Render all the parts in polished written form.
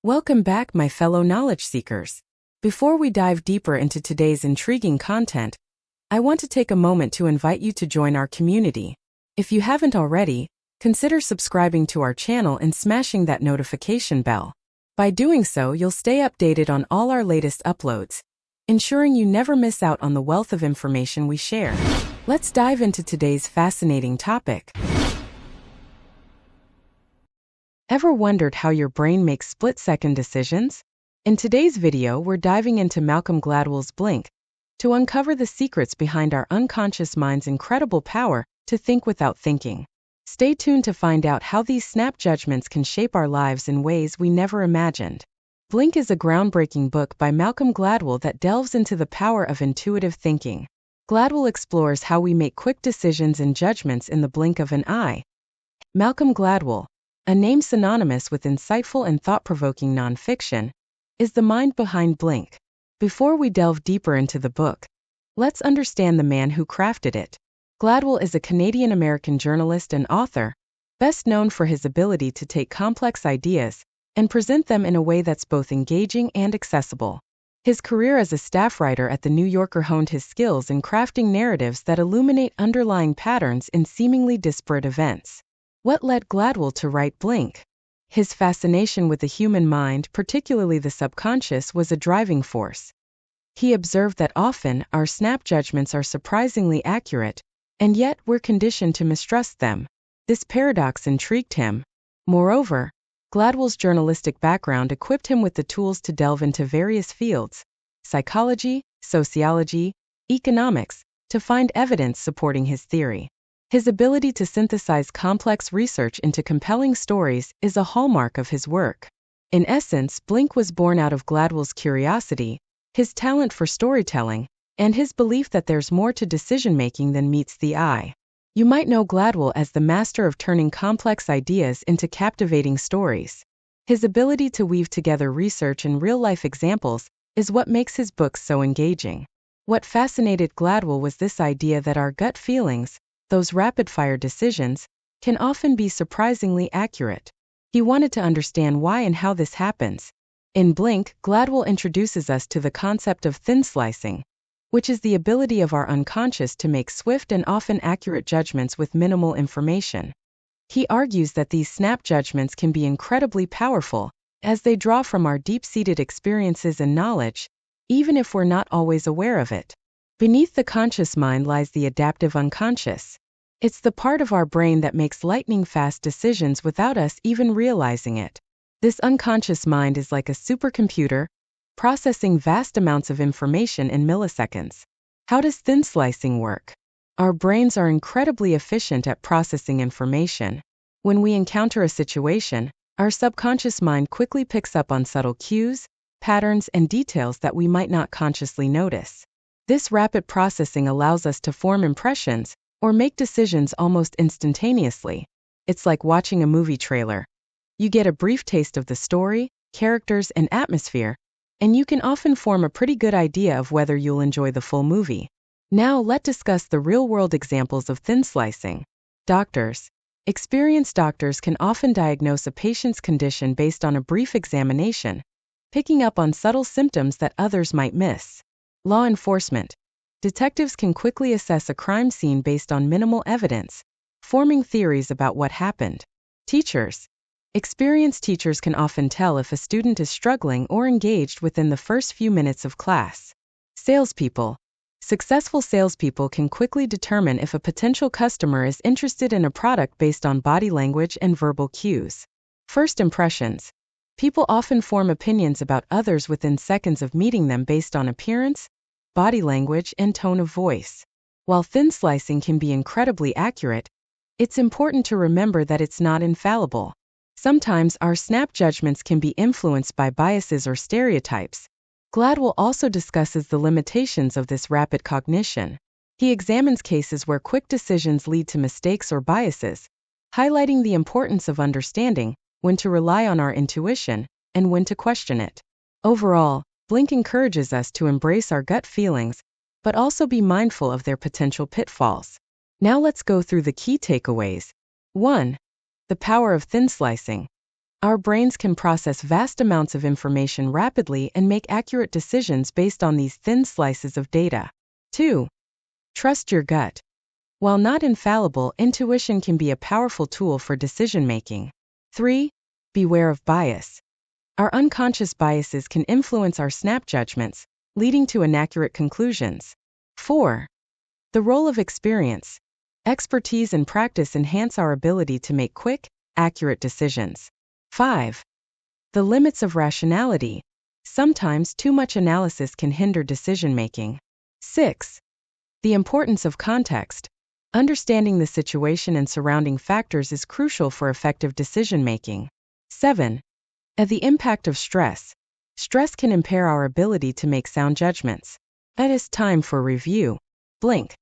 Welcome back, my fellow knowledge seekers. Before we dive deeper into today's intriguing content, I want to take a moment to invite you to join our community. If you haven't already, consider subscribing to our channel and smashing that notification bell. By doing so, you'll stay updated on all our latest uploads, ensuring you never miss out on the wealth of information we share. Let's dive into today's fascinating topic. Ever wondered how your brain makes split-second decisions? In today's video, we're diving into Malcolm Gladwell's Blink to uncover the secrets behind our unconscious mind's incredible power to think without thinking. Stay tuned to find out how these snap judgments can shape our lives in ways we never imagined. Blink is a groundbreaking book by Malcolm Gladwell that delves into the power of intuitive thinking. Gladwell explores how we make quick decisions and judgments in the blink of an eye. Malcolm Gladwell, a name synonymous with insightful and thought-provoking nonfiction, is the mind behind Blink. Before we delve deeper into the book, let's understand the man who crafted it. Gladwell is a Canadian-American journalist and author, best known for his ability to take complex ideas and present them in a way that's both engaging and accessible. His career as a staff writer at The New Yorker honed his skills in crafting narratives that illuminate underlying patterns in seemingly disparate events. What led Gladwell to write Blink? His fascination with the human mind, particularly the subconscious, was a driving force. He observed that often our snap judgments are surprisingly accurate, and yet we're conditioned to mistrust them. This paradox intrigued him. Moreover, Gladwell's journalistic background equipped him with the tools to delve into various fields, psychology, sociology, economics, to find evidence supporting his theory. His ability to synthesize complex research into compelling stories is a hallmark of his work. In essence, Blink was born out of Gladwell's curiosity, his talent for storytelling, and his belief that there's more to decision-making than meets the eye. You might know Gladwell as the master of turning complex ideas into captivating stories. His ability to weave together research and real-life examples is what makes his books so engaging. What fascinated Gladwell was this idea that our gut feelings, those rapid-fire decisions, can often be surprisingly accurate. He wanted to understand why and how this happens. In Blink, Gladwell introduces us to the concept of thin slicing, which is the ability of our unconscious to make swift and often accurate judgments with minimal information. He argues that these snap judgments can be incredibly powerful, as they draw from our deep-seated experiences and knowledge, even if we're not always aware of it. Beneath the conscious mind lies the adaptive unconscious. It's the part of our brain that makes lightning-fast decisions without us even realizing it. This unconscious mind is like a supercomputer, processing vast amounts of information in milliseconds. How does thin slicing work? Our brains are incredibly efficient at processing information. When we encounter a situation, our subconscious mind quickly picks up on subtle cues, patterns, and details that we might not consciously notice. This rapid processing allows us to form impressions or make decisions almost instantaneously. It's like watching a movie trailer. You get a brief taste of the story, characters, and atmosphere, and you can often form a pretty good idea of whether you'll enjoy the full movie. Now let's discuss the real-world examples of thin slicing. Doctors. Experienced doctors can often diagnose a patient's condition based on a brief examination, picking up on subtle symptoms that others might miss. Law enforcement. Detectives can quickly assess a crime scene based on minimal evidence, forming theories about what happened. Teachers. Experienced teachers can often tell if a student is struggling or engaged within the first few minutes of class. Salespeople. Successful salespeople can quickly determine if a potential customer is interested in a product based on body language and verbal cues. First impressions. People often form opinions about others within seconds of meeting them based on appearance, body language, and tone of voice. While thin slicing can be incredibly accurate, it's important to remember that it's not infallible. Sometimes our snap judgments can be influenced by biases or stereotypes. Gladwell also discusses the limitations of this rapid cognition. He examines cases where quick decisions lead to mistakes or biases, highlighting the importance of understanding when to rely on our intuition and when to question it. Overall, Blink encourages us to embrace our gut feelings, but also be mindful of their potential pitfalls. Now let's go through the key takeaways. 1. The power of thin slicing. Our brains can process vast amounts of information rapidly and make accurate decisions based on these thin slices of data. 2. Trust your gut. While not infallible, intuition can be a powerful tool for decision-making. 3. Beware of bias. Our unconscious biases can influence our snap judgments, leading to inaccurate conclusions. 4. The role of experience. Expertise and practice enhance our ability to make quick, accurate decisions. 5. The limits of rationality. Sometimes too much analysis can hinder decision-making. 6. The importance of context. Understanding the situation and surrounding factors is crucial for effective decision-making. 7. The impact of stress. Stress can impair our ability to make sound judgments. It is time for review. Blink.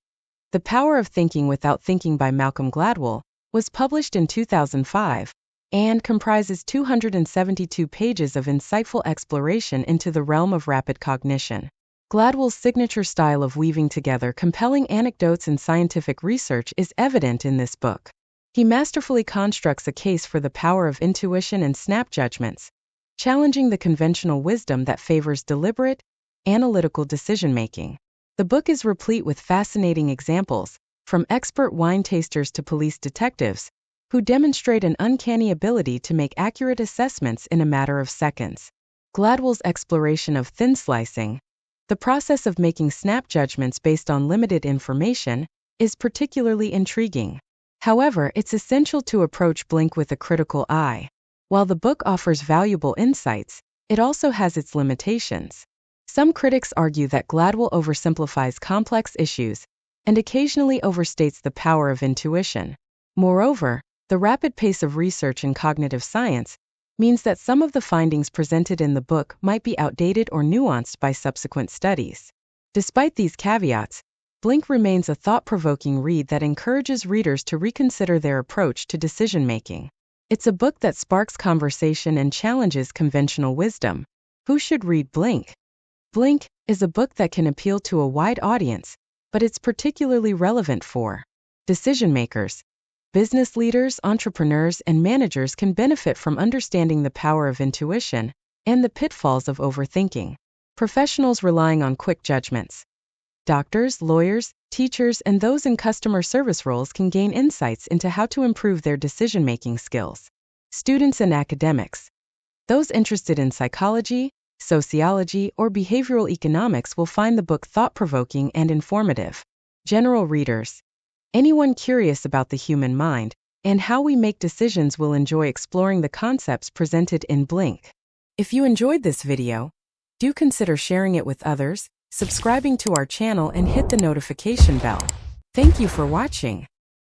The Power of Thinking Without Thinking by Malcolm Gladwell was published in 2005 and comprises 272 pages of insightful exploration into the realm of rapid cognition. Gladwell's signature style of weaving together compelling anecdotes and scientific research is evident in this book. He masterfully constructs a case for the power of intuition and snap judgments, challenging the conventional wisdom that favors deliberate, analytical decision-making. The book is replete with fascinating examples, from expert wine tasters to police detectives, who demonstrate an uncanny ability to make accurate assessments in a matter of seconds. Gladwell's exploration of thin slicing, the process of making snap judgments based on limited information, is particularly intriguing. However, it's essential to approach Blink with a critical eye. While the book offers valuable insights, it also has its limitations. Some critics argue that Gladwell oversimplifies complex issues and occasionally overstates the power of intuition. Moreover, the rapid pace of research in cognitive science means that some of the findings presented in the book might be outdated or nuanced by subsequent studies. Despite these caveats, Blink remains a thought-provoking read that encourages readers to reconsider their approach to decision-making. It's a book that sparks conversation and challenges conventional wisdom. Who should read Blink? Blink is a book that can appeal to a wide audience, but it's particularly relevant for decision-makers. Business leaders, entrepreneurs, and managers can benefit from understanding the power of intuition and the pitfalls of overthinking. Professionals relying on quick judgments. Doctors, lawyers, teachers, and those in customer service roles can gain insights into how to improve their decision-making skills. Students and academics. Those interested in psychology, sociology, or behavioral economics will find the book thought-provoking and informative. General readers. Anyone curious about the human mind and how we make decisions will enjoy exploring the concepts presented in Blink. If you enjoyed this video, do consider sharing it with others, subscribing to our channel, and hit the notification bell. Thank you for watching.